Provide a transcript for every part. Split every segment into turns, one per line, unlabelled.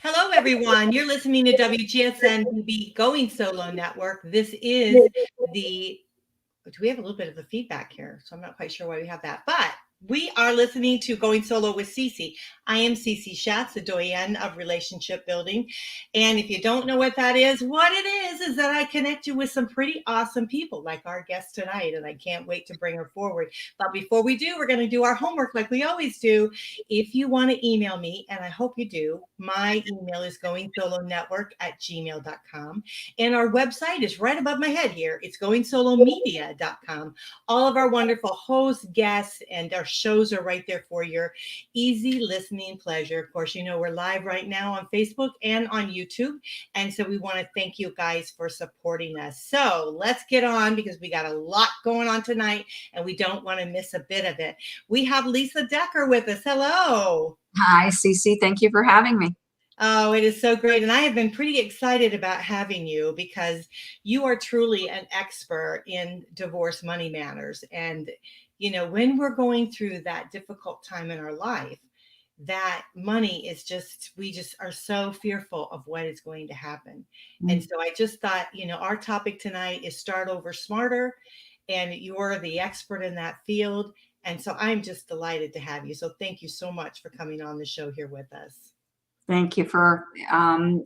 Hello, everyone. You're listening to WGSN-DB Going Solo Network. This is do we have a little bit of the feedback here? So I'm not quite sure why we have that, but we are listening to Going Solo with Cece. I am Cece Shatz, the Doyenne of Relationship Building. And if you don't know what that is, what it is that I connect you with some pretty awesome people like our guest tonight. And I can't wait to bring her forward. But before we do, we're going to do our homework like we always do. If you want to email me, and I hope you do, my email is goingsolonetwork@gmail.com. And our website is right above my head here. It's goingsolomedia.com. All of our wonderful hosts, guests, and our shows are right there for your easy listening pleasure. Of course, you know we're live right now on Facebook and on YouTube. And so we want to thank you guys for supporting us. So let's get on because we got a lot going on tonight and we don't want to miss a bit of it. We have Lisa Decker with us. Hello.
Hi, Cece. Thank you for having me.
Oh, it is so great. And I have been pretty excited about having you because you are truly an expert in divorce money matters. And, you know, when we're going through that difficult time in our life, that money is we just are so fearful of what is going to happen. And so I just thought, you know, our topic tonight is start over smarter. And you're the expert in that field. And so I'm just delighted to have you. So thank you so much for coming on the show here with us.
Thank you for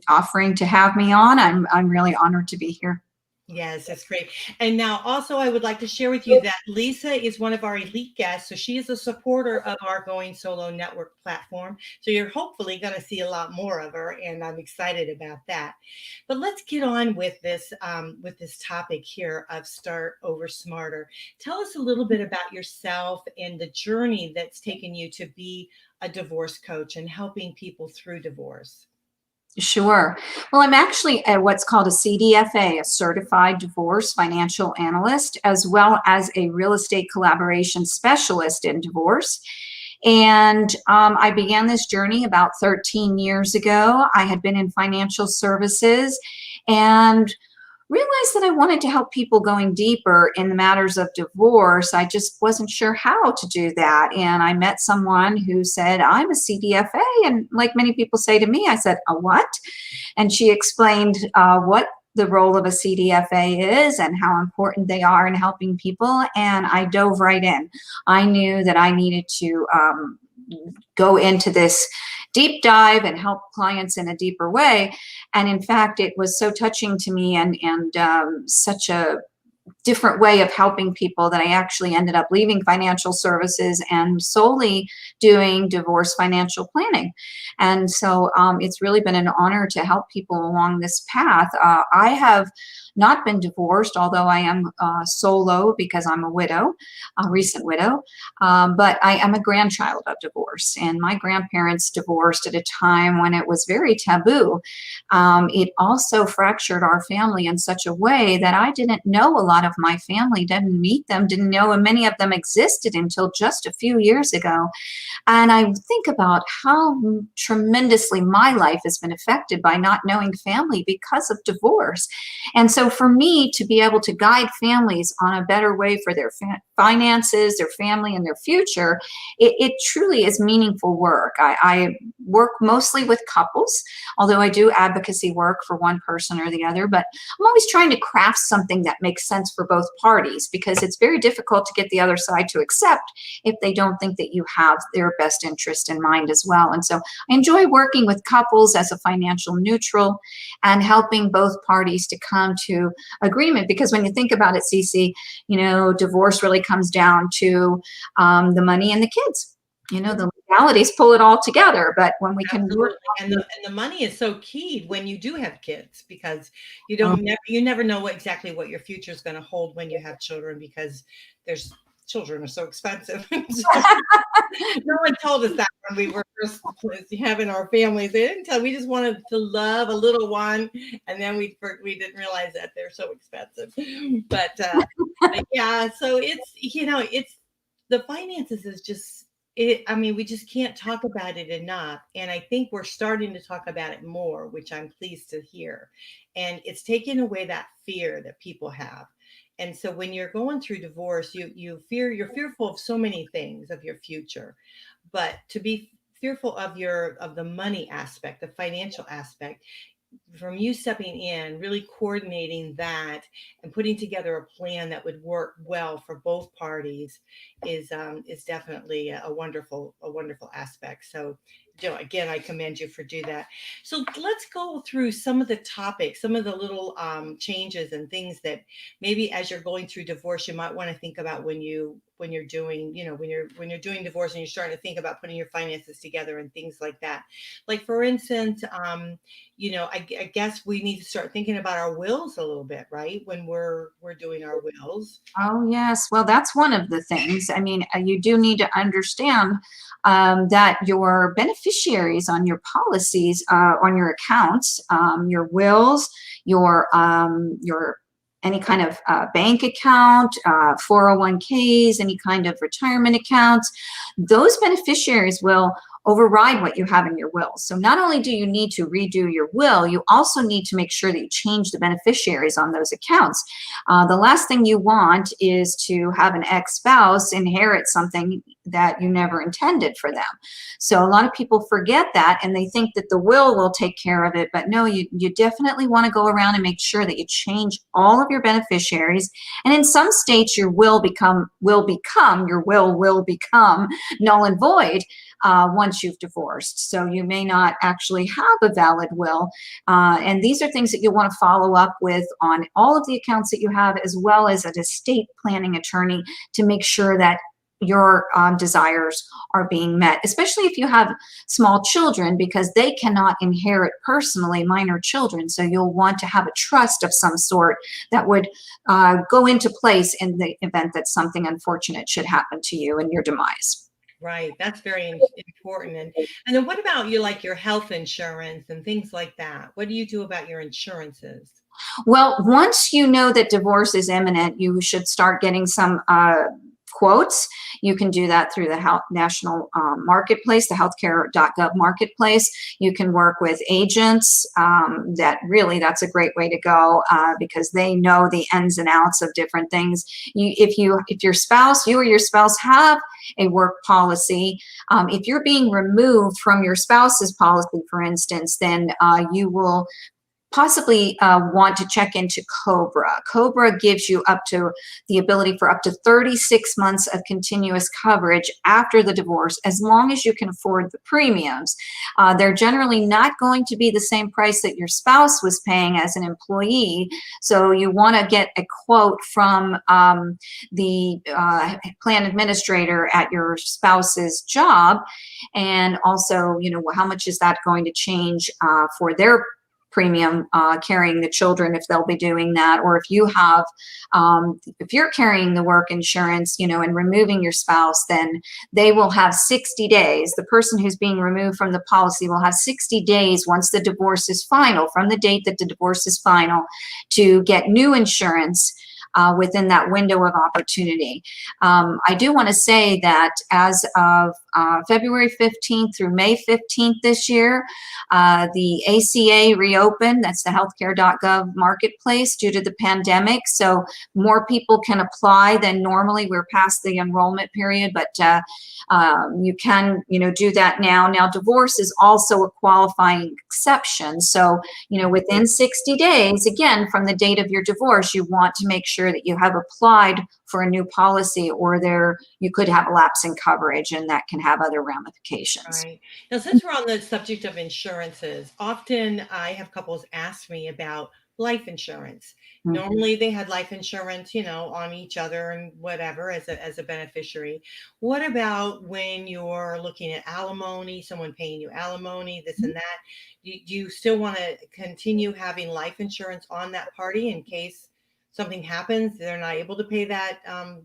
offering to have me on. I'm really honored to be here.
Yes, that's great. And now also I would like to share with you that Lisa is one of our elite guests. So she is a supporter of our Going Solo Network platform. So you're hopefully going to see a lot more of her. And I'm excited about that. But let's get on with this topic here of start over smarter. Tell us a little bit about yourself and the journey that's taken you to be a divorce coach and helping people through divorce.
Sure. Well, I'm actually what's called a CDFA, a Certified Divorce Financial Analyst, as well as a real estate collaboration specialist in divorce. And I began this journey about 13 years ago. I had been in financial services and realized that I wanted to help people going deeper in the matters of divorce. I just wasn't sure how to do that. And I met someone who said, I'm a CDFA. And like many people say to me, I said, a what? And she explained what the role of a CDFA is and how important they are in helping people. And I dove right in. I knew that I needed to go into this deep dive and help clients in a deeper way. And in fact, it was so touching to me and such a different way of helping people that I actually ended up leaving financial services and solely doing divorce financial planning. And so it's really been an honor to help people along this path. I have not been divorced, although I am solo because I'm a widow, a recent widow, but I am a grandchild of divorce. And my grandparents divorced at a time when it was very taboo. It also fractured our family in such a way that I didn't know a lot of my family, didn't meet them, didn't know many of them existed until just a few years ago. And I think about how tremendously my life has been affected by not knowing family because of divorce. And so for me to be able to guide families on a better way for their finances, their family, and their future, it truly is meaningful work. I work mostly with couples, although I do advocacy work for one person or the other, but I'm always trying to craft something that makes sense for both parties because it's very difficult to get the other side to accept if they don't think that you have their best interest in mind as well. And so I enjoy working with couples as a financial neutral and helping both parties to come to agreement. Because when you think about it, Cece, you know, divorce really comes down to the money and the kids. You know, the legalities pull it all together, but when we can work,
and the money is so key when you do have kids because you never know exactly what your future is going to hold when you have children because children are so expensive. No one told us that when we were first having our families. They didn't tell. We just wanted to love a little one, and then we didn't realize that they're so expensive. But yeah, so it's the finances is just. We just can't talk about it enough. And I think we're starting to talk about it more, which I'm pleased to hear. And it's taking away that fear that people have. And so when you're going through divorce, you're fearful of so many things of your future. But to be fearful of the money aspect, the financial aspect, from you stepping in, really coordinating that and putting together a plan that would work well for both parties is definitely a wonderful aspect. So, again, I commend you for do that. So let's go through some of the topics, some of the little changes and things that maybe as you're going through divorce, you might want to think about when you're doing, when you're doing divorce and you're starting to think about putting your finances together and things like that. Like for instance, I guess we need to start thinking about our wills a little bit, right? When we're doing our wills.
Oh, yes. Well, that's one of the things. I mean, you do need to understand that your beneficiaries on your policies, on your accounts, your wills, your any kind of bank account, 401ks, any kind of retirement accounts, those beneficiaries will override what you have in your will. So not only do you need to redo your will, you also need to make sure that you change the beneficiaries on those accounts. The last thing you want is to have an ex-spouse inherit something that you never intended for them. So a lot of people forget that and they think that the will take care of it, but no, you definitely want to go around and make sure that you change all of your beneficiaries. And in some states, your will will become null and void once you've divorced. So you may not actually have a valid will. And these are things that you want to follow up with on all of the accounts that you have, as well as an estate planning attorney, to make sure that your desires are being met, especially if you have small children, because they cannot inherit personally, minor children. So you'll want to have a trust of some sort that would go into place in the event that something unfortunate should happen to you and your demise.
Right. That's very important. And then what about your health insurance and things like that? What do you do about your insurances?
Well, once you know that divorce is imminent, you should start getting some quotes. You can do that through the national marketplace, the healthcare.gov marketplace. You can work with agents. That's a great way to go because they know the ins and outs of different things. If you or your spouse have a work policy, if you're being removed from your spouse's policy, for instance, then you will possibly want to check into COBRA. COBRA gives you up to the ability for up to 36 months of continuous coverage after the divorce, as long as you can afford the premiums. They're generally not going to be the same price that your spouse was paying as an employee. So you want to get a quote from the plan administrator at your spouse's job. And also, how much is that going to change for their premium carrying the children, if they'll be doing that, or if you're carrying the work insurance, and removing your spouse, then they will have 60 days. The person who's being removed from the policy will have 60 days once the divorce is final, from the date that the divorce is final, to get new insurance within that window of opportunity. I do want to say that as of February 15th through May 15th this year, the ACA reopened. That's the healthcare.gov marketplace due to the pandemic. So more people can apply than normally. We're past the enrollment period, but you can, do that now. Now, divorce is also a qualifying exception. So, within 60 days, again, from the date of your divorce, you want to make sure that you have applied for a new policy, or you could have a lapse in coverage, and that can have other ramifications.
Right. Now, since we're on the subject of insurances, often I have couples ask me about life insurance.
Mhm.
Normally they had life insurance, on each other and whatever as a beneficiary. What about when you're looking at alimony, someone paying you alimony, this and that? Do you still want to continue having life insurance on that party in case something happens, they're not able to pay that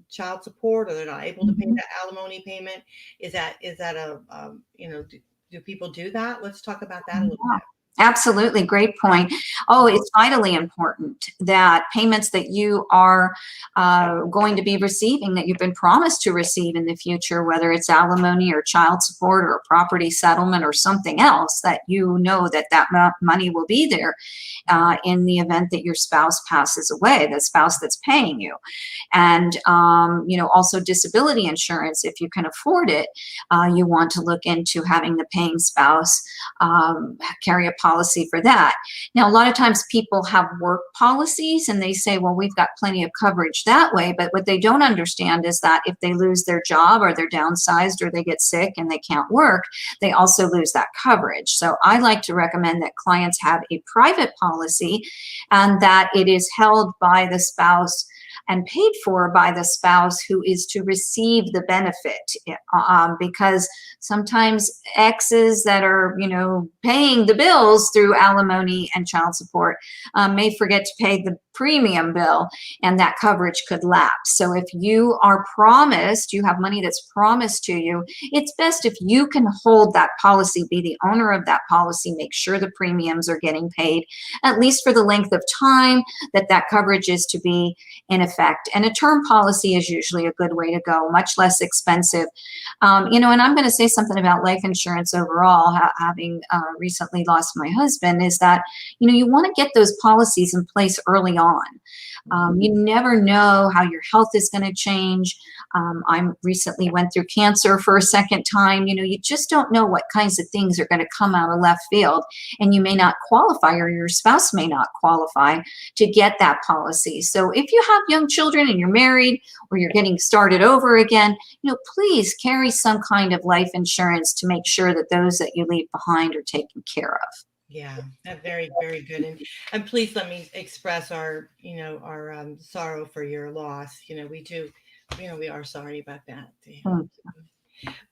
child support, or they're not able to pay that alimony payment? Is that do people do that? Let's talk about that a little bit.
Absolutely. Great point. Oh, it's vitally important that payments that you are going to be receiving, that you've been promised to receive in the future, whether it's alimony or child support or a property settlement or something else, that you know that that money will be there in the event that your spouse passes away, the spouse that's paying you. And, also disability insurance, if you can afford it, you want to look into having the paying spouse carry a policy for that. Now, a lot of times people have work policies and they say, well, we've got plenty of coverage that way. But what they don't understand is that if they lose their job or they're downsized or they get sick and they can't work, they also lose that coverage. So I like to recommend that clients have a private policy and that it is held by the spouse and paid for by the spouse who is to receive the benefit, because sometimes exes that are, paying the bills through alimony and child support may forget to pay the premium bill, and that coverage could lapse. So if you are promised, you have money that's promised to you, it's best if you can hold that policy, be the owner of that policy, make sure the premiums are getting paid, at least for the length of time that that coverage is to be in effect. And a term policy is usually a good way to go, much less expensive. And I'm going to say something about life insurance overall, having recently lost my husband, is that, you want to get those policies in place early on. You never know how your health is going to change. I recently went through cancer for a second time. You just don't know what kinds of things are going to come out of left field, and you may not qualify, or your spouse may not qualify to get that policy. So if you have young children and you're married or you're getting started over again, please carry some kind of life insurance to make sure that those that you leave behind are taken care of.
Yeah, that's very, very good. And please let me express our sorrow for your loss. We are sorry about that.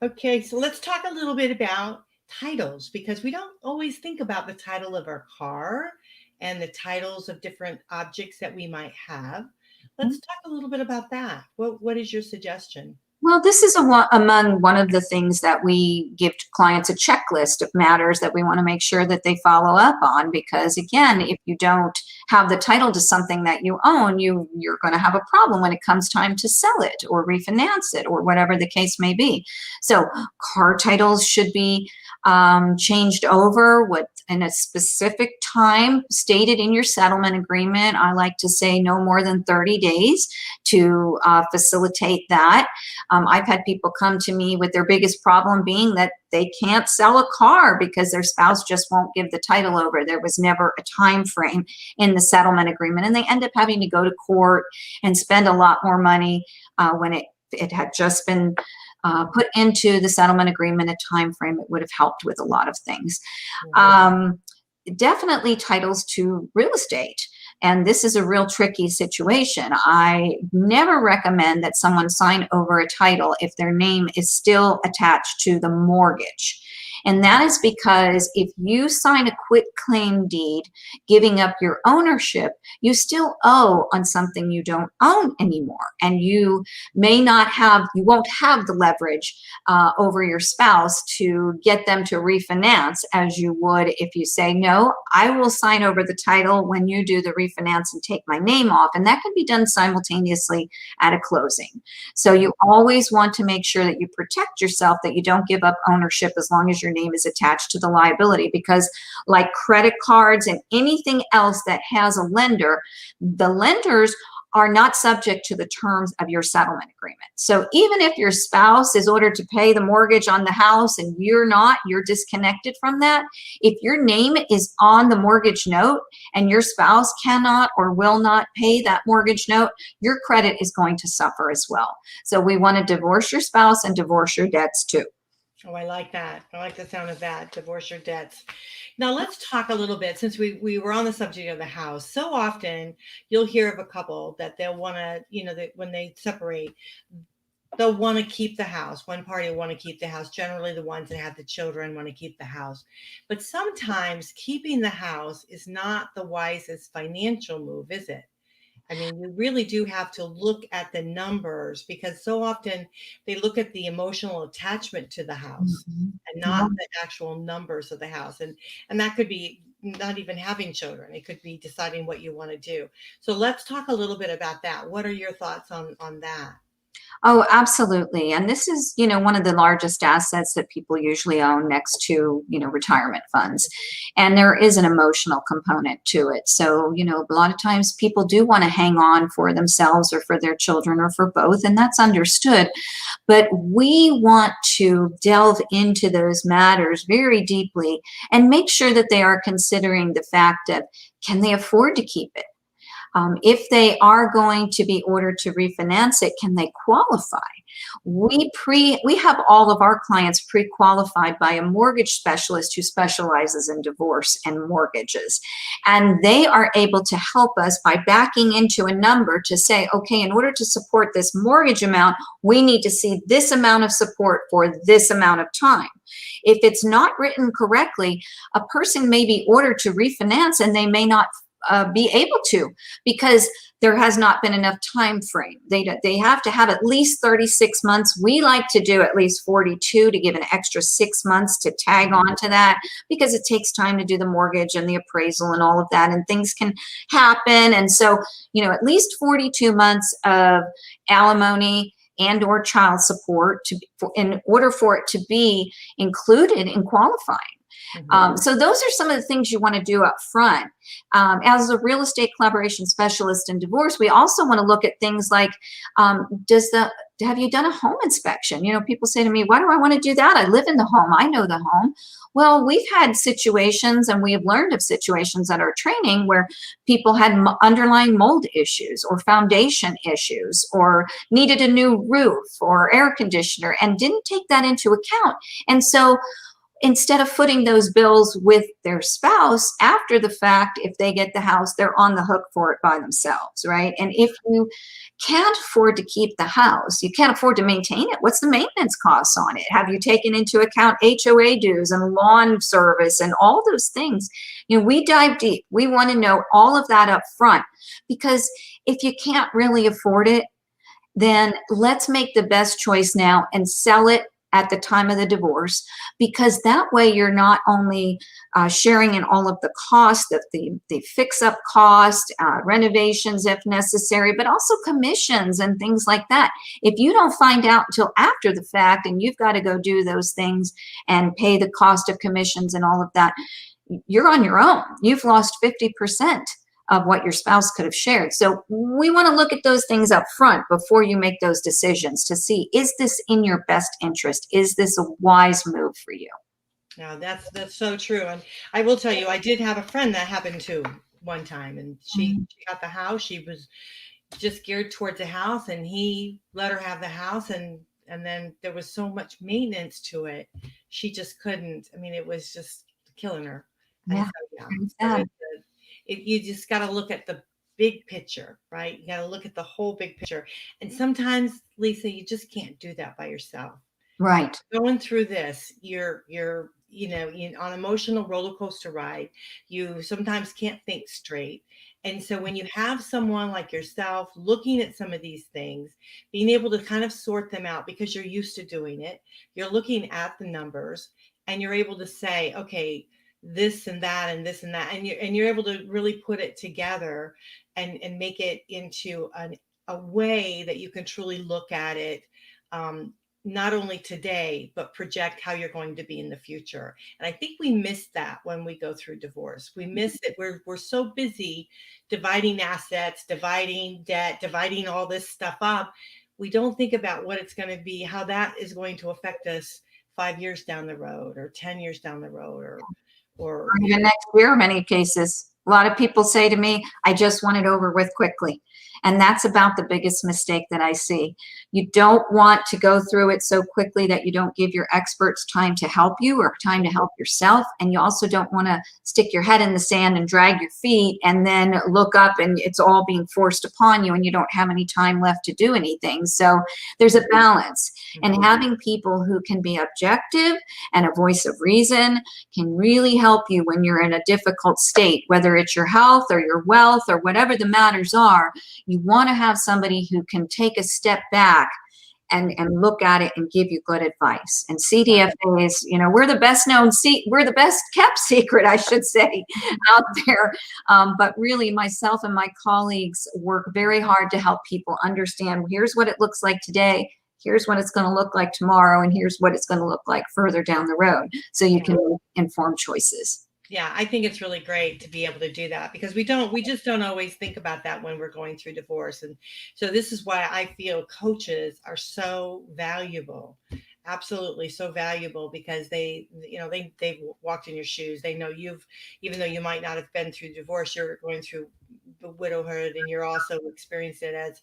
Okay, so let's talk a little bit about titles, because we don't always think about the title of our car and the titles of different objects that we might have. Let's talk a little bit about that. What is your suggestion?
Well, this is among one of the things that we give to clients, a checklist of matters that we want to make sure that they follow up on. Because again, if you don't have the title to something that you own, you're going to have a problem when it comes time to sell it or refinance it or whatever the case may be. So car titles should be changed over in a specific time stated in your settlement agreement. I like to say no more than 30 days to facilitate that. I've had people come to me with their biggest problem being that they can't sell a car because their spouse just won't give the title over. There was never a time frame in the settlement agreement, and they end up having to go to court and spend a lot more money when it had just been put into the settlement agreement a time frame. It would have helped with a lot of things. Definitely titles to real estate. And this is a real tricky situation. I never recommend that someone sign over a title if their name is still attached to the mortgage. And that is because if you sign a quitclaim deed giving up your ownership, you still owe on something you don't own anymore. And you won't have the leverage over your spouse to get them to refinance as you would if you say, no, I will sign over the title when you do the refinance and take my name off. And that can be done simultaneously at a closing. So you always want to make sure that you protect yourself, that you don't give up ownership as long as your name is attached to the liability, because like credit cards and anything else that has a lender, the lenders are not subject to the terms of your settlement agreement. So even if your spouse is ordered to pay the mortgage on the house and you're disconnected from that, if your name is on the mortgage note and your spouse cannot or will not pay that mortgage note, your credit is going to suffer as well. So we want to divorce your spouse and divorce your debts too.
Oh, I like that. I like the sound of that. Divorce your debts. Now let's talk a little bit, since we were on the subject of the house. So often you'll hear of a couple that they'll want to, that when they separate, they'll want to keep the house. One party will want to keep the house. Generally, the ones that have the children want to keep the house. But sometimes keeping the house is not the wisest financial move, is it? I mean, you really do have to look at the numbers, because so often they look at the emotional attachment to the house and not the actual numbers of the house. And that could be not even having children. It could be deciding what you want to do. So let's talk a little bit about that. What are your thoughts on that?
Oh, absolutely. And this is, one of the largest assets that people usually own next to, retirement funds. And there is an emotional component to it. So, a lot of times people do want to hang on for themselves or for their children or for both, and that's understood. But we want to delve into those matters very deeply and make sure that they are considering the fact of, can they afford to keep it? If they are going to be ordered to refinance it, can they qualify? We have all of our clients pre-qualified by a mortgage specialist who specializes in divorce and mortgages. And they are able to help us by backing into a number to say, okay, in order to support this mortgage amount, we need to see this amount of support for this amount of time. If it's not written correctly, a person may be ordered to refinance and they may not be able to, because there has not been enough time frame. They have to have at least 36 months. We like to do at least 42 to give an extra 6 months to tag on to that, because it takes time to do the mortgage and the appraisal and all of that, and things can happen. And so, at least 42 months of alimony and or child support in order for it to be included in qualifying. So those are some of the things you want to do up front. As a real estate collaboration specialist in divorce, we also want to look at things like, have you done a home inspection? People say to me, why do I want to do that? I live in the home. I know the home. Well, we've had situations, and we have learned of situations at our training where people had underlying mold issues or foundation issues or needed a new roof or air conditioner and didn't take that into account. And so instead of footing those bills with their spouse after the fact, if they get the house, they're on the hook for it by themselves, right? And if you can't afford to keep the house, you can't afford to maintain it, what's the maintenance costs on it? Have you taken into account HOA dues and lawn service and all those things? We dive deep. We want to know all of that up front, because if you can't really afford it, then let's make the best choice now and sell it at the time of the divorce, because that way you're not only sharing in all of the cost of the fix-up cost, renovations if necessary, but also commissions and things like that. If you don't find out until after the fact and you've got to go do those things and pay the cost of commissions and all of that, you're on your own. You've lost 50% of what your spouse could have shared. So we want to look at those things up front before you make those decisions to see, is this in your best interest? Is this a wise move for you?
Now that's so true. And I will tell you, I did have a friend that happened to one time, and she got the house. She was just geared towards the house, and he let her have the house, and then there was so much maintenance to it. She just couldn't. I mean, it was just killing her.
Yeah.
So you just got to look at the big picture, right? You got to look at the whole big picture. And sometimes, Lisa, you just can't do that by yourself.
Right.
Going through this, you're on emotional roller coaster ride. You sometimes can't think straight. And so when you have someone like yourself looking at some of these things, being able to kind of sort them out because you're used to doing it, you're looking at the numbers and you're able to say, okay, this and that and this and that, and you're able to really put it together and make it into a way that you can truly look at it, not only today, but project how you're going to be in the future. And I think we miss that when we go through divorce. We miss it. We're so busy dividing assets, dividing debt, dividing all this stuff up. We don't think about what it's going to be, how that is going to affect us 5 years down the road or 10 years down the road or
even next year, in many cases. A lot of people say to me, I just want it over with quickly. And that's about the biggest mistake that I see. You don't want to go through it so quickly that you don't give your experts time to help you or time to help yourself. And you also don't want to stick your head in the sand and drag your feet and then look up and it's all being forced upon you and you don't have any time left to do anything. So there's a balance. And having people who can be objective and a voice of reason can really help you when you're in a difficult state, whether it's your health or your wealth or whatever the matters are. You want to have somebody who can take a step back and look at it and give you good advice. And CDFA is, we're the best known, we're the best kept secret, I should say, out there. But really, myself and my colleagues work very hard to help people understand, here's what it looks like today, here's what it's going to look like tomorrow, and here's what it's going to look like further down the road, so you can make informed choices.
Yeah, I think it's really great to be able to do that, because we just don't always think about that when we're going through divorce. And so this is why I feel coaches are so valuable. Absolutely so valuable, because they've walked in your shoes. They know even though you might not have been through divorce, you're going through the widowhood, and you're also experienced it as,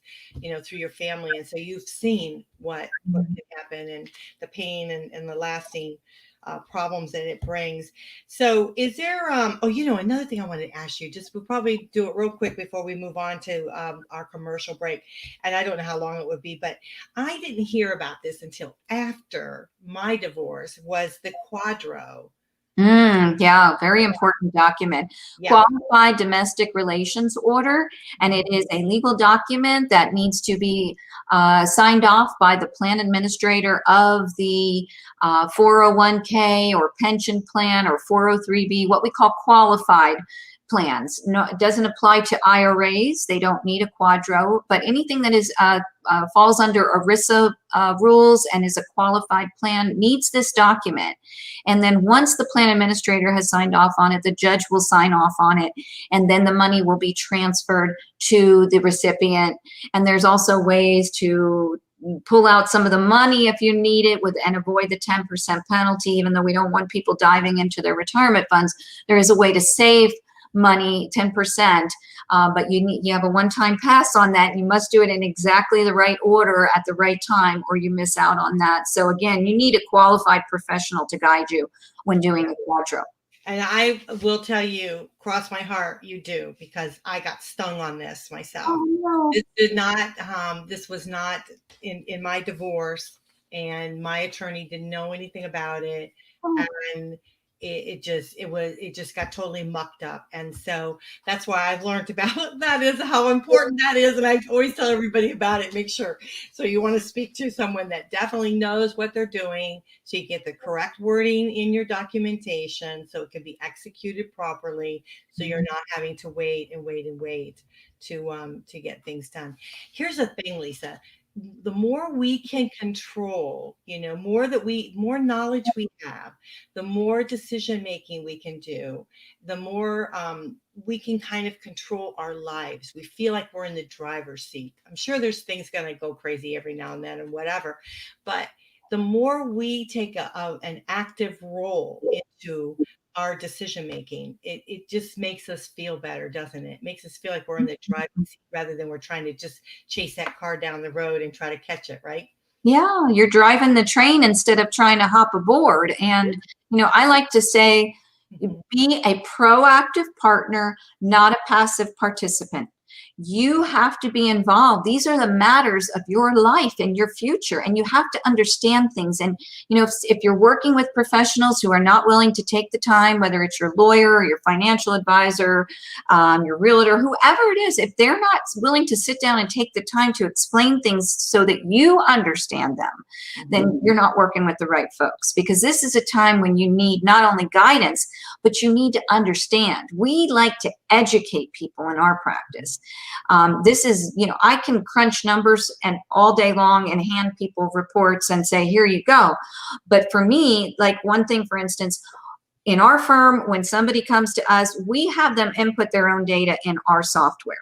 through your family. And so you've seen what can happen, and the pain and the lasting problems that it brings. So is there, another thing I wanted to ask you, we'll probably do it real quick before we move on to our commercial break. And I don't know how long it would be, but I didn't hear about this until after my divorce, was the QDRO.
Yeah, very important document.
Yeah.
Qualified Domestic Relations Order, and it is a legal document that needs to be signed off by the plan administrator of the 401k or pension plan or 403b, what we call qualified plans. No, it doesn't apply to IRAs. They don't need a QDRO, but anything that is falls under ERISA rules and is a qualified plan needs this document. And then once the plan administrator has signed off on it, the judge will sign off on it, and then the money will be transferred to the recipient. And there's also ways to pull out some of the money if you need it and avoid the 10% penalty. Even though we don't want people diving into their retirement funds, there is a way to save money, 10%, but you have a one-time pass on that. You must do it in exactly the right order at the right time, or you miss out on that. So again, you need a qualified professional to guide you when doing a QDRO.
And I will tell you, cross my heart, you do, because I got stung on this myself.
Oh, no.
This was not in my divorce, and my attorney didn't know anything about it.
Oh.
And it just got totally mucked up. And so that's why I've learned about that, is how important that is. And I always tell everybody about it, make sure. So you want to speak to someone that definitely knows what they're doing, so you get the correct wording in your documentation, so it can be executed properly, so you're not having to wait to get things done. Here's the thing, Lisa. The more we can control, more knowledge we have, the more decision making we can do, the more we can kind of control our lives. We feel like we're in the driver's seat. I'm sure there's things going to go crazy every now and then and whatever, but the more we take an active role into our decision making, it just makes us feel better, doesn't it? It makes us feel like we're in the driving seat rather than we're trying to just chase that car down the road and try to catch it, right?
Yeah, you're driving the train instead of trying to hop aboard. And, I like to say, be a proactive partner, not a passive participant. You have to be involved. These are the matters of your life and your future, and you have to understand things. And, if you're working with professionals who are not willing to take the time, whether it's your lawyer or your financial advisor, your realtor, whoever it is, if they're not willing to sit down and take the time to explain things so that you understand them, then you're not working with the right folks, because this is a time when you need not only guidance, but you need to understand. We like to educate people in our practice. This is, I can crunch numbers and all day long and hand people reports and say, here you go. But for me, like one thing, for instance, in our firm, when somebody comes to us, we have them input their own data in our software.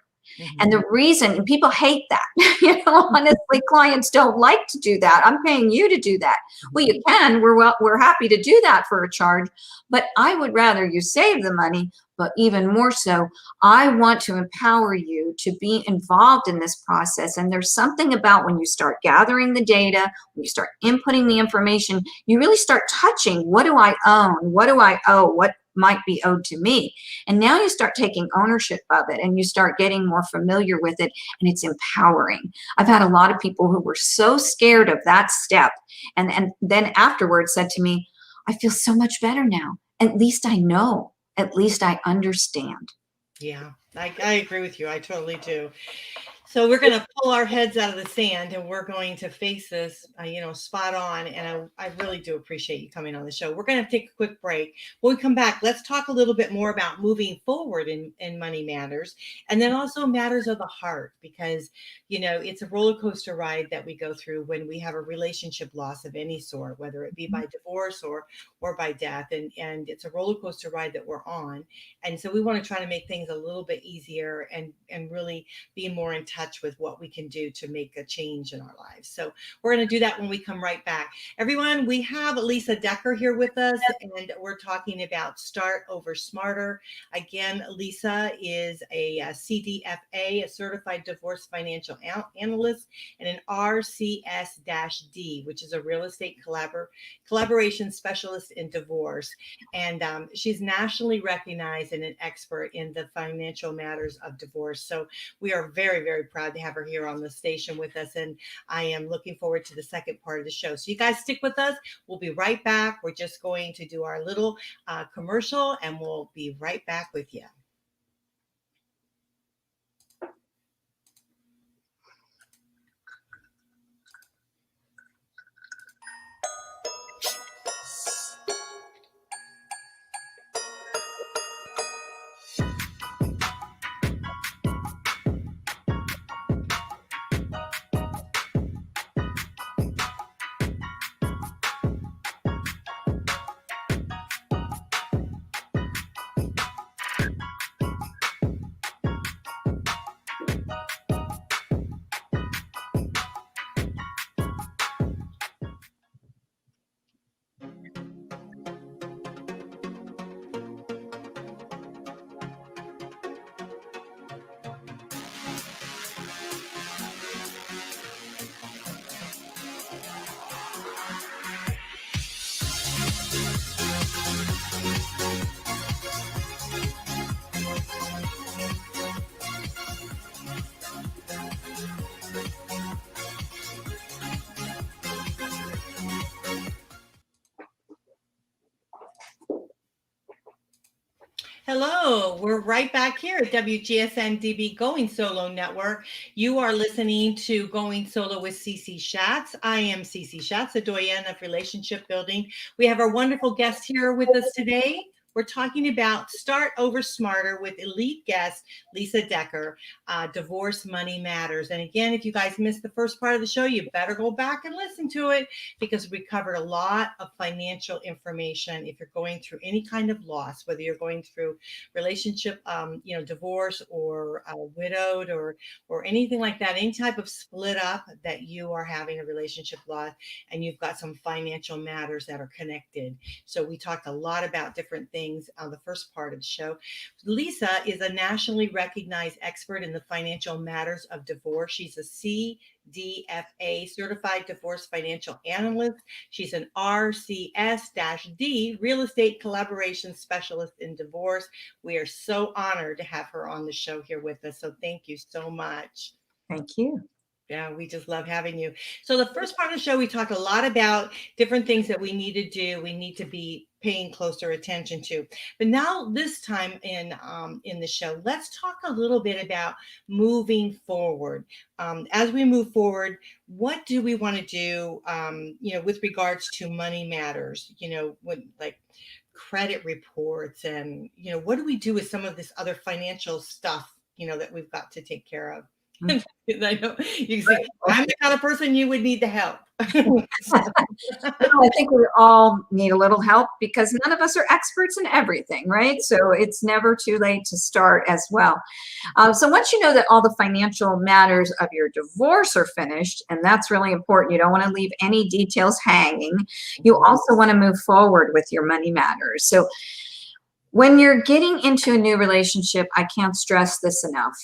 And the reason, and people hate that, honestly, clients don't like to do that. I'm paying you to do that. Well, you can. We're happy to do that for a charge, but I would rather you save the money. But even more so, I want to empower you to be involved in this process. And there's something about when you start gathering the data, when you start inputting the information, you really start touching, what do I own? What do I owe? What might be owed to me? And now you start taking ownership of it, and you start getting more familiar with it, and it's empowering. I've had a lot of people who were so scared of that step, and then afterwards said to me, I feel so much better now. At least I know. At least I understand.
Yeah, I agree with you. I totally do. So we're going to pull our heads out of the sand and we're going to face this, spot on. And I really do appreciate you coming on the show. We're going to take a quick break. When we come back, let's talk a little bit more about moving forward in money matters, and then also matters of the heart, because, it's a roller coaster ride that we go through when we have a relationship loss of any sort, whether it be by divorce or by death. And it's a roller coaster ride that we're on. And so we want to try to make things a little bit easier and really be more in touch with what we can do to make a change in our lives. So we're going to do that when we come right back. Everyone, we have Lisa Decker here with us, and we're talking about Start Over Smarter. Again, Lisa is a CDFA, a Certified Divorce Financial Analyst, and an RCS-D, which is a real estate collaboration specialist in divorce. And she's nationally recognized and an expert in the financial matters of divorce. So we are very, very proud to have her here on the station with us. And I am looking forward to the second part of the show. So you guys stick with us. We'll be right back. We're just going to do our little commercial, and we'll be right back with you. Hello, we're right back here at WGSN-DB Going Solo Network. You are listening to Going Solo with Cece Shatz. I am Cece Shatz, a Doyenne of Relationship Building. We have our wonderful guest here with us today. We're talking about Start Over Smarter with elite guest Lisa Decker, Divorce Money Matters. And again, if you guys missed the first part of the show, you better go back and listen to it, because we covered a lot of financial information. If you're going through any kind of loss, whether you're going through relationship, divorce, or widowed, or anything like that, any type of split up that you are having a relationship loss, and you've got some financial matters that are connected. So we talked a lot about different things on the first part of the show. Lisa is a nationally recognized expert in the financial matters of divorce. She's a CDFA, Certified Divorce Financial Analyst. She's an RCS-D, Real Estate Collaboration Specialist in Divorce. We are so honored to have her on the show here with us. So thank you so much.
Thank you.
Yeah, we just love having you. So the first part of the show, we talked a lot about different things that we need to do. We need to be paying closer attention to. But now this time in the show, let's talk a little bit about moving forward. As we move forward, what do we want to do, with regards to money matters, when, like, credit reports, and, what do we do with some of this other financial stuff, that we've got to take care of? I know you say, I'm the kind of person you would need the help.
I think we all need a little help, because none of us are experts in everything, right? So it's never too late to start as well. So once you know that all the financial matters of your divorce are finished, and that's really important, you don't want to leave any details hanging. You also want to move forward with your money matters. So when you're getting into a new relationship, I can't stress this enough.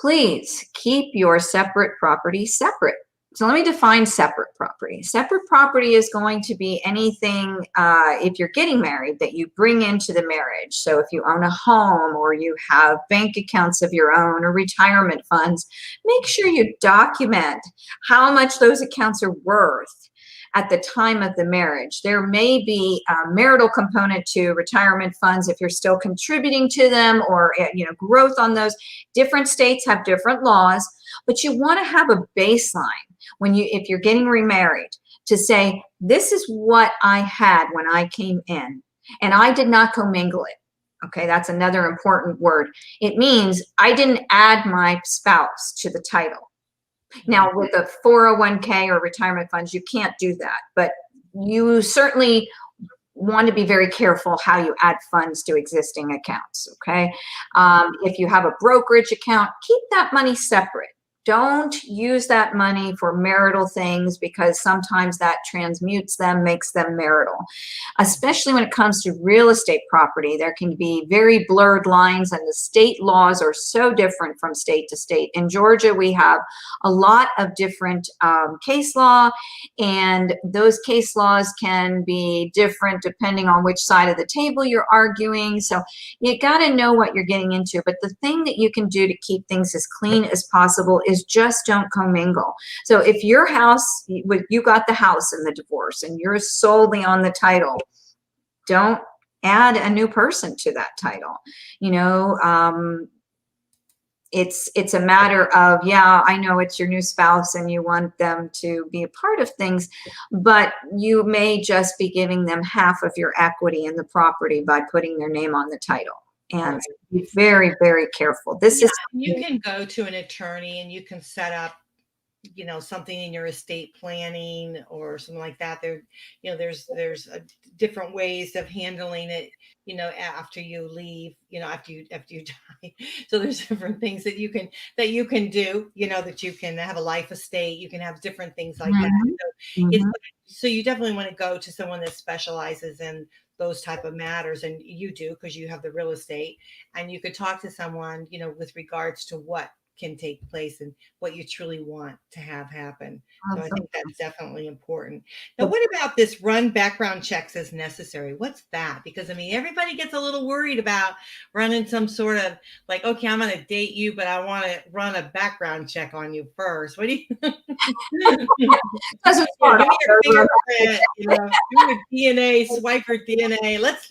Please keep your separate property separate. So let me define separate property. Separate property is going to be anything, if you're getting married, that you bring into the marriage. So if you own a home, or you have bank accounts of your own, or retirement funds, make sure you document how much those accounts are worth. at the time of the marriage. There may be a marital component to retirement funds if you're still contributing to them, or growth on those. Different states have different laws, but you want to have a baseline if you're getting remarried, to say, this is what I had when I came in, and I did not commingle it. Okay, that's another important word. It means I didn't add my spouse to the title. Now, with a 401k or retirement funds, you can't do that, but you certainly want to be very careful how you add funds to existing accounts, okay? If you have a brokerage account, keep that money separate. Don't use that money for marital things, because sometimes that transmutes them, makes them marital. Especially when it comes to real estate property, there can be very blurred lines, and the state laws are so different from state to state. In Georgia, we have a lot of different case law, and those case laws can be different depending on which side of the table you're arguing. So you got to know what you're getting into. But the thing that you can do to keep things as clean as possible is just don't commingle. So if your house, you got the house in the divorce and you're solely on the title, don't add a new person to that title. It's a matter of, yeah, I know it's your new spouse and you want them to be a part of things, but you may just be giving them half of your equity in the property by putting their name on the title. And be very, very careful.
You can go to an attorney and you can set up, something in your estate planning or something like that. There's different ways of handling it, after you leave, after you die. So there's different things that you can do, that you can have a life estate. You can have different things like that. So, so you definitely want to go to someone that specializes in those type of matters, and you do, because you have the real estate, and you could talk to someone, with regards to what can take place and what you truly want to have happen. So I think that's definitely important. Now, what about this run background checks as necessary? What's that? Because everybody gets a little worried about running some sort of like, okay, I'm going to date you, but I want to run a background check on you first. What do you?
Doesn't
Give me your fingerprint, do a DNA, swipe your DNA. Let's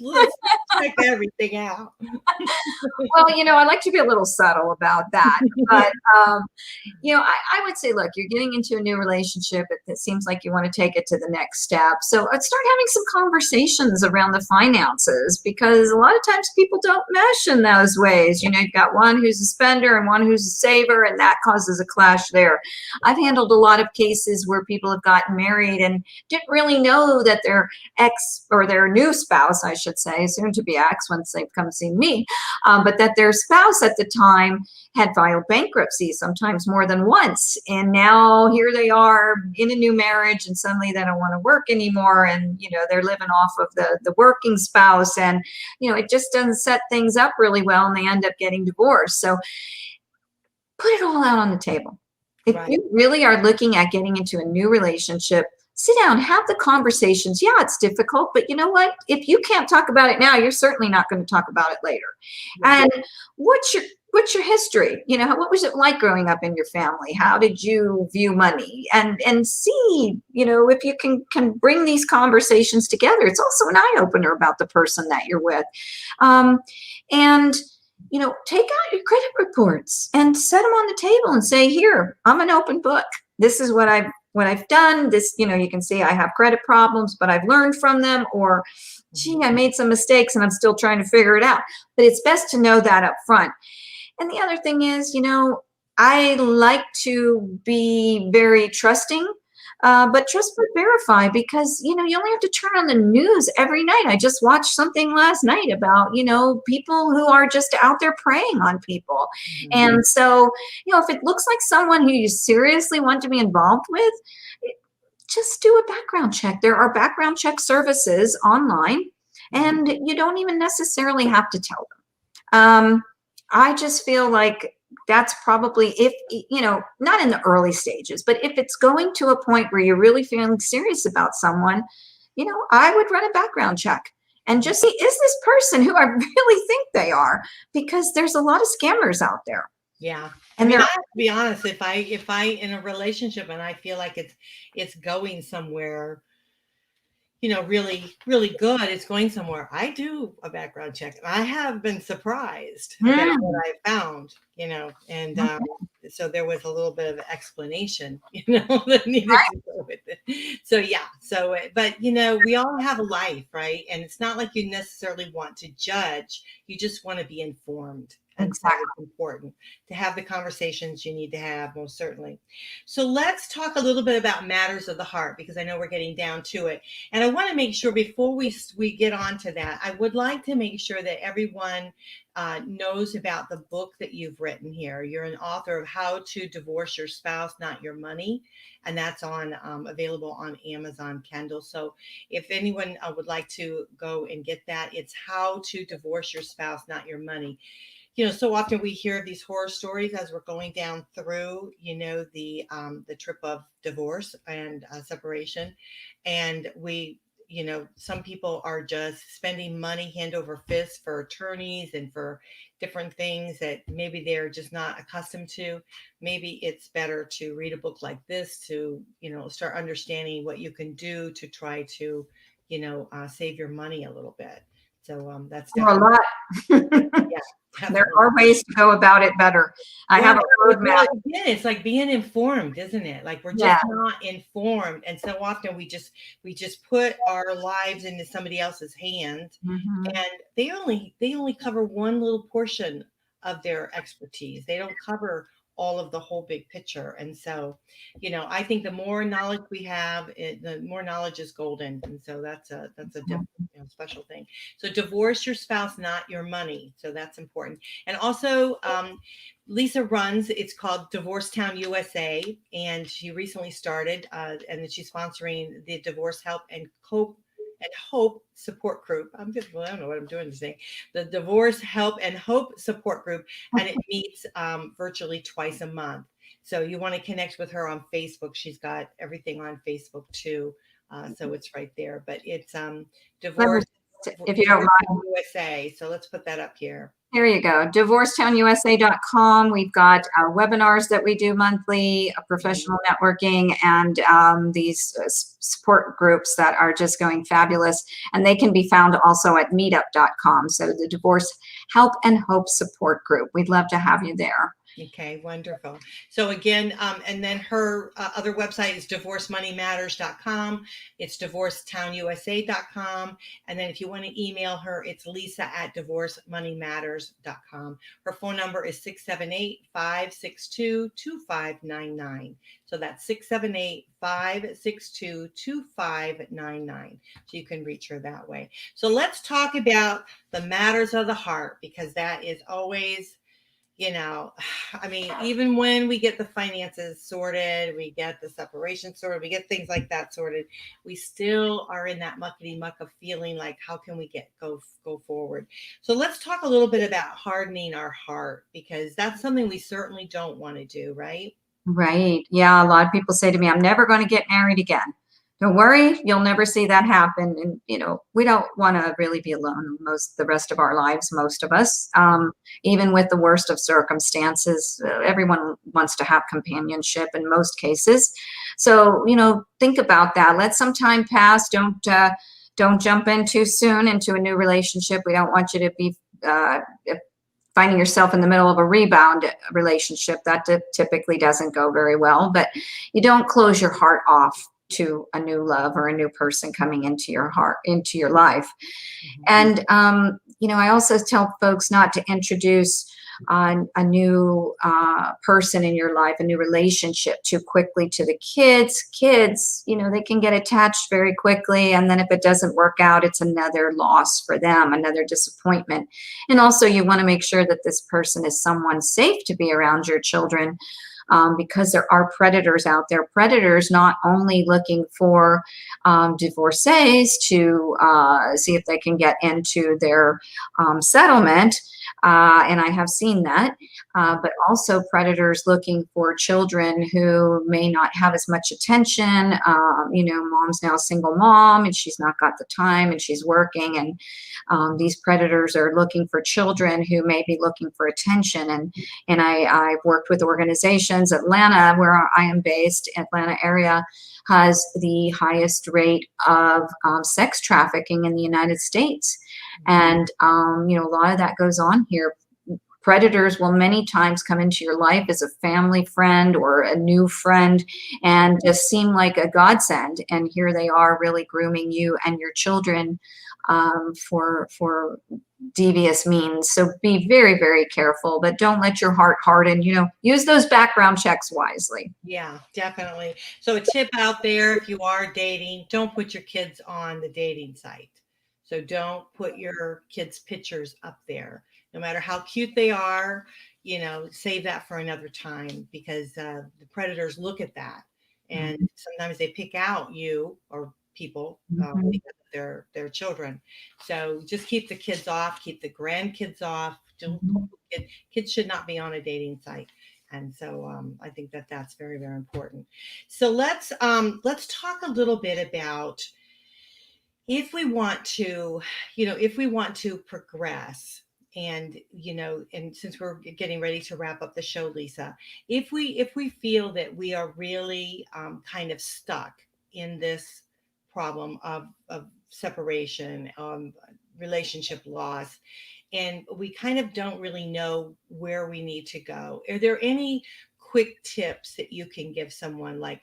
check everything out.
Well, I like to be a little subtle about that. But, I would say, look, you're getting into a new relationship. It seems like you want to take it to the next step. So let's start having some conversations around the finances, because a lot of times people don't mesh in those ways. You've got one who's a spender and one who's a saver, and that causes a clash there. I've handled a lot of cases where people have gotten married and didn't really know that their ex, or their new spouse, I should say, soon to be ex once they've come see me, but that their spouse at the time had filed bankruptcy, sometimes more than once. And now here they are in a new marriage, and suddenly they don't want to work anymore. And, they're living off of the working spouse. And, it just doesn't set things up really well, and they end up getting divorced. So put it all out on the table. If you really are looking at getting into a new relationship, sit down, have the conversations. Yeah, it's difficult, but you know what? If you can't talk about it now, you're certainly not going to talk about it later. And what's your history? What was it like growing up in your family? How did you view money? And see, if you can bring these conversations together. It's also an eye opener about the person that you're with. And take out your credit reports and set them on the table and say, here, I'm an open book. This is what I've done. This, you can see I have credit problems, but I've learned from them. Or, gee, I made some mistakes and I'm still trying to figure it out. But it's best to know that up front. And the other thing is, I like to be very trusting, but trust but verify, because, you only have to turn on the news every night. I just watched something last night about, people who are just out there preying on people. And so, if it looks like someone who you seriously want to be involved with, just do a background check. There are background check services online, and you don't even necessarily have to tell them. I just feel like that's probably, if, not in the early stages, but if it's going to a point where you're really feeling serious about someone, I would run a background check and just see, is this person who I really think they are? Because there's a lot of scammers out there.
Yeah. And I have to be honest, if I in a relationship and I feel like it's going somewhere, really, really good, it's going somewhere. I do a background check. And I have been surprised about
Mm.
what I found, and so there was a little bit of explanation, that needed to go with it. So yeah, but we all have a life, right? And it's not like you necessarily want to judge. You just want to be informed. And so
Exactly.
it's important to have the conversations you need to have, most certainly. So let's talk a little bit about matters of the heart, because I know we're getting down to it. And I want to make sure before we get on to that, I would like to make sure that everyone knows about the book that you've written here. You're an author of How to Divorce Your Spouse, Not Your Money. And that's available on Amazon Kindle. So if anyone would like to go and get that, it's How to Divorce Your Spouse, Not Your Money. So often we hear these horror stories as we're going down through, the trip of divorce and separation. And some people are just spending money hand over fist for attorneys and for different things that maybe they're just not accustomed to. Maybe it's better to read a book like this to, start understanding what you can do to try to, save your money a little bit. So that's
Or a
definitely,
lot.
yeah.
There
Definitely.
are ways to go about it better. I have a roadmap.
Again, it's like being informed, isn't it? Like we're
Yeah.
just not informed, and so often we just put our lives into somebody else's hands,
Mhm.
and they only cover one little portion of their expertise. They don't cover all of the whole big picture. And so, I think the more knowledge we have, the more knowledge is golden. And so that's a special thing. So divorce your spouse, not your money. So that's important. And also, Lisa runs, it's called Divorce Town USA, and she recently started, and she's sponsoring the Divorce Help and Hope support group. I don't know what I'm doing today. The Divorce Help and Hope support group, and it meets virtually twice a month. So you want to connect with her on Facebook. She's got everything on Facebook too. So it's right there. But it's Divorce
If you don't mind.
USA. So let's put that up here.
There you go. DivorcetownUSA.com. We've got webinars that we do monthly, professional networking, and these support groups that are just going fabulous. And they can be found also at meetup.com. So the Divorce Help and Hope Support Group. We'd love to have you there.
Okay, wonderful. So again, and then her other website is divorcemoneymatters.com. It's divorcetownusa.com. And then if you want to email her, it's lisa@divorcemoneymatters.com. Her phone number is 678-562-2599. So that's 678-562-2599. So you can reach her that way. So let's talk about the matters of the heart, because that is always, even when we get the finances sorted, we get the separation sorted, we get things like that sorted, we still are in that muckety muck of feeling like, how can we go forward? So let's talk a little bit about hardening our heart, because that's something we certainly don't want to do, right?
Right. Yeah. A lot of people say to me, I'm never going to get married again. Don't worry, you'll never see that happen. And, we don't want to really be alone the rest of our lives, most of us. Even with the worst of circumstances, everyone wants to have companionship in most cases. So, think about that. Let some time pass. Don't jump in too soon into a new relationship. We don't want you to be finding yourself in the middle of a rebound relationship. That typically doesn't go very well, but you don't close your heart off to a new love or a new person coming into your life. And, I also tell folks not to introduce a new person in your life, a new relationship too quickly to the kids. Kids, they can get attached very quickly. And then if it doesn't work out, it's another loss for them, another disappointment. And also you want to make sure that this person is someone safe to be around your children. Because there are predators out there. Predators not only looking for divorcees to see if they can get into their settlement, And I have seen that, but also predators looking for children who may not have as much attention. Mom's now a single mom and she's not got the time and she's working, and these predators are looking for children who may be looking for attention. And I've worked with organizations. Atlanta, where I am based, Atlanta area, has the highest rate of sex trafficking in the United States. And, a lot of that goes on here. Predators will many times come into your life as a family friend or a new friend and just seem like a godsend. And here they are really grooming you and your children for devious means. So be very, very careful, but don't let your heart harden. Use those background checks wisely.
Yeah, definitely. So a tip out there, if you are dating, don't put your kids on the dating site. So don't put your kids' pictures up there, no matter how cute they are. Save that for another time, because the predators look at that, and sometimes they pick out you or people because they're children. So just keep the kids off, keep the grandkids off. Kids should not be on a dating site. And so I think that that's very, very important. So let's talk a little bit about if we want to progress, and and since we're getting ready to wrap up the show, Lisa, if we feel that we are really kind of stuck in this problem of separation, relationship loss, and we kind of don't really know where we need to go, are there any quick tips that you can give someone, like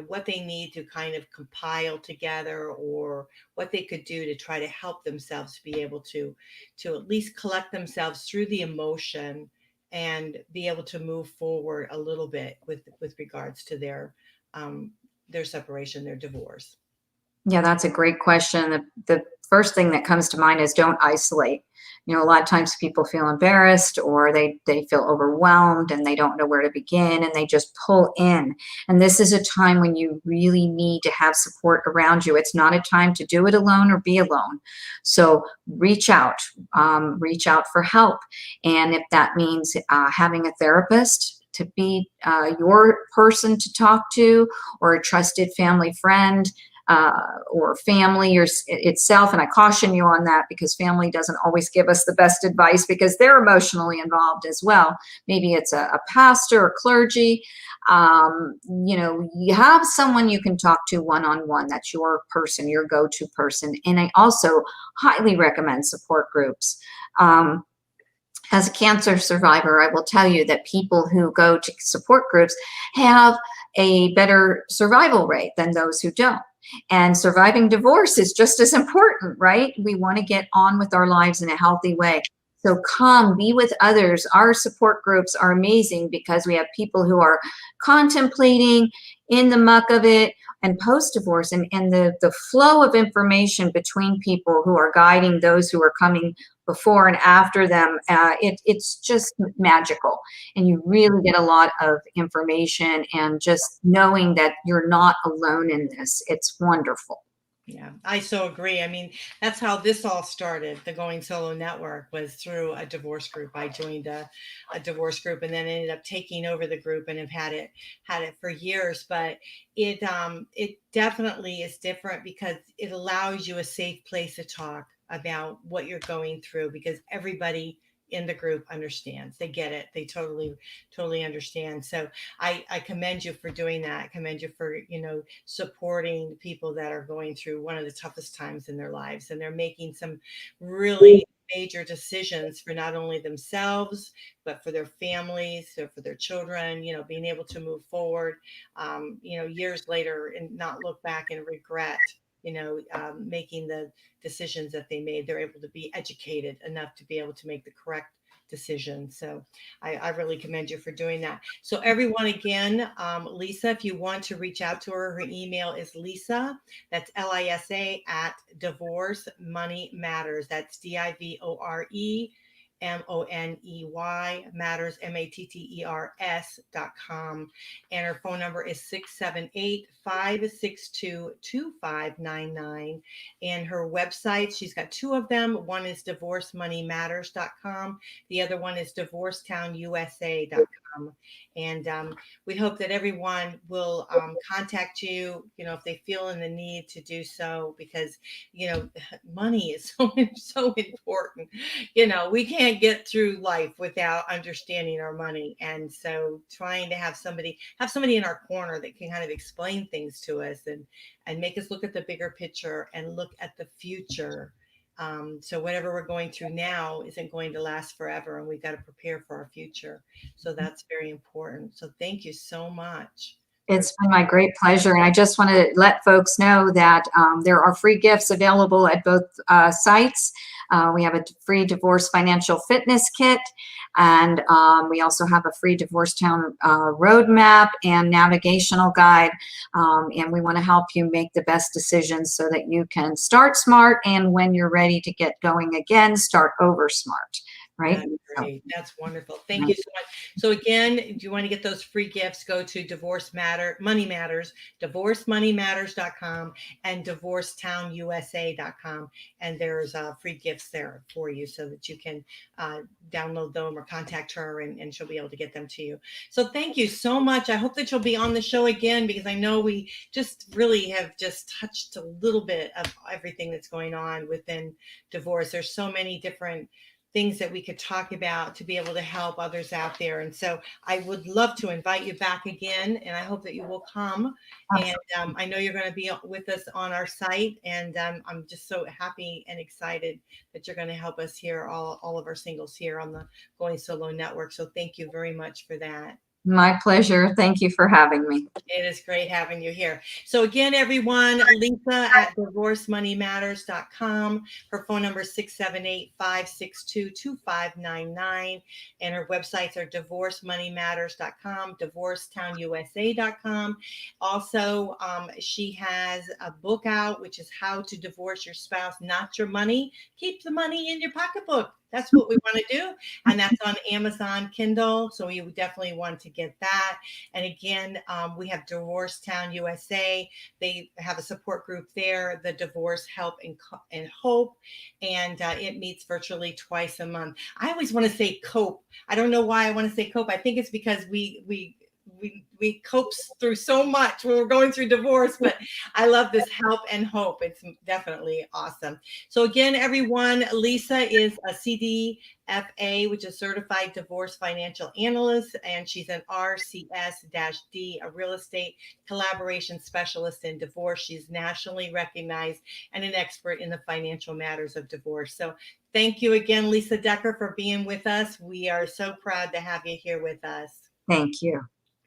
what they need to kind of compile together, or what they could do to try to help themselves to be able to at least collect themselves through the emotion and be able to move forward a little bit with regards to their separation, their divorce?
Yeah, that's a great question. The first thing that comes to mind is don't isolate. A lot of times people feel embarrassed, or they feel overwhelmed and they don't know where to begin, and they just pull in. And this is a time when you really need to have support around you. It's not a time to do it alone or be alone. So reach out for help. And if that means having a therapist to be your person to talk to, or a trusted family friend, or family itself. And I caution you on that, because family doesn't always give us the best advice, because they're emotionally involved as well. Maybe it's a pastor or clergy. You have someone you can talk to one-on-one. That's your person, your go-to person. And I also highly recommend support groups. As a cancer survivor, I will tell you that people who go to support groups have a better survival rate than those who don't. And surviving divorce is just as important, right? We want to get on with our lives in a healthy way. So come be with others. Our support groups are amazing, because we have people who are contemplating, in the muck of it, and post-divorce, and the flow of information between people who are guiding those who are coming before and after them. It's just magical. And you really get a lot of information, and just knowing that you're not alone in this. It's wonderful.
Yeah, I so agree. I mean, that's how this all started. The Going Solo Network was through a divorce group. I joined a divorce group, and then ended up taking over the group, and have had it for years. But it definitely is different, because it allows you a safe place to talk about what you're going through, because everybody in the group understands. They get it. They totally understand. So I commend you for doing that. I commend you for, supporting people that are going through one of the toughest times in their lives. And they're making some really major decisions for not only themselves, but for their families, so for their children, being able to move forward, years later, and not look back and regret, making the decisions that they made. They're able to be educated enough to be able to make the correct decision. So I really commend you for doing that. So everyone, again, Lisa, if you want to reach out to her, her email is Lisa, that's Lisa, at Divorce Money Matters. That's DIVORE MONEY matters, MATTERS.com. And her phone number is 678-562-2599. And her website, she's got two of them. One is divorcemoneymatters.com. The other one is divorcetownusa.com. And we hope that everyone will contact you, if they feel in the need to do so, because, money is so important. We can't get through life without understanding our money. And so trying to have somebody in our corner that can kind of explain things to us and make us look at the bigger picture and look at the future. So whatever we're going through now isn't going to last forever, and we've got to prepare for our future. So that's very important. So thank you so much.
It's been my great pleasure. And I just want to let folks know that there are free gifts available at both sites. We have a free divorce financial fitness kit, and we also have a free Divorce Town roadmap and navigational guide. And we want to help you make the best decisions so that you can start smart, and when you're ready to get going again, start over smart. Right?
That's great. That's wonderful. Thank you so much. So again, if you want to get those free gifts, go to Money Matters, divorcemoneymatters.com and divorcetownusa.com. And there's free gifts there for you so that you can download them or contact her, and she'll be able to get them to you. So thank you so much. I hope that you'll be on the show again, because I know we just really have just touched a little bit of everything that's going on within divorce. There's so many different things that we could talk about to be able to help others out there. And so I would love to invite you back again, and I hope that you will come. And I know you're going to be with us on our site, and I'm just so happy and excited that you're going to help us here, all of our singles here on the Going Solo Network. So thank you very much for that.
My pleasure. Thank you for having me.
It is great having you here. So again, everyone, Lisa at divorcemoneymatters.com. Her phone number is 678-562-2599. And her websites are divorcemoneymatters.com, divorcetownusa.com. Also, she has a book out, which is How to Divorce Your Spouse, Not Your Money. Keep the money in your pocketbook. That's what we want to do. And that's on Amazon Kindle. So you definitely want to get that. And again, we have Divorce Town USA. They have a support group there, the Divorce Help and Hope. And it meets virtually twice a month. I always want to say cope. I don't know why I want to say cope. I think it's because we cope through so much when we're going through divorce, but I love this help and hope. It's definitely awesome. So again, everyone, Lisa is a CDFA, which is Certified Divorce Financial Analyst, and she's an RCS-D, a real estate collaboration specialist in divorce. She's nationally recognized and an expert in the financial matters of divorce. So thank you again, Lisa Decker, for being with us. We are so proud to have you here with us.
Thank you.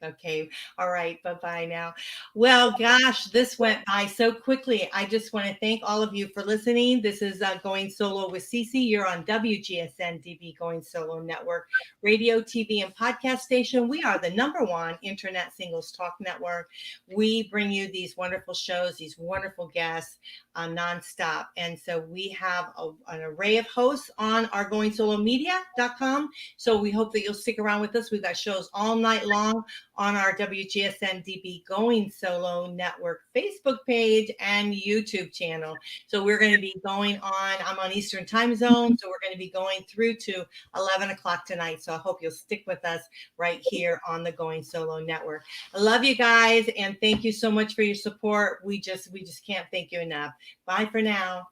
Okay. All right. Bye-bye now. Well, gosh, this went by so quickly. I just want to thank all of you for listening. This is Going Solo with Cece. You're on WGSN-DB Going Solo Network, radio, TV, and podcast station. We are the #1 internet singles talk network. We bring you these wonderful shows, these wonderful guests nonstop. And so we have an array of hosts on our goingsolomedia.com. So we hope that you'll stick around with us. We've got shows all night long on our WGSN-DB Going Solo Network Facebook page and YouTube channel. So we're going to be going on, I'm on Eastern time zone, so we're going to be going through to 11 o'clock tonight. So I hope you'll stick with us right here on the Going Solo Network. I love you guys, and thank you so much for your support. We just can't thank you enough. Bye for now.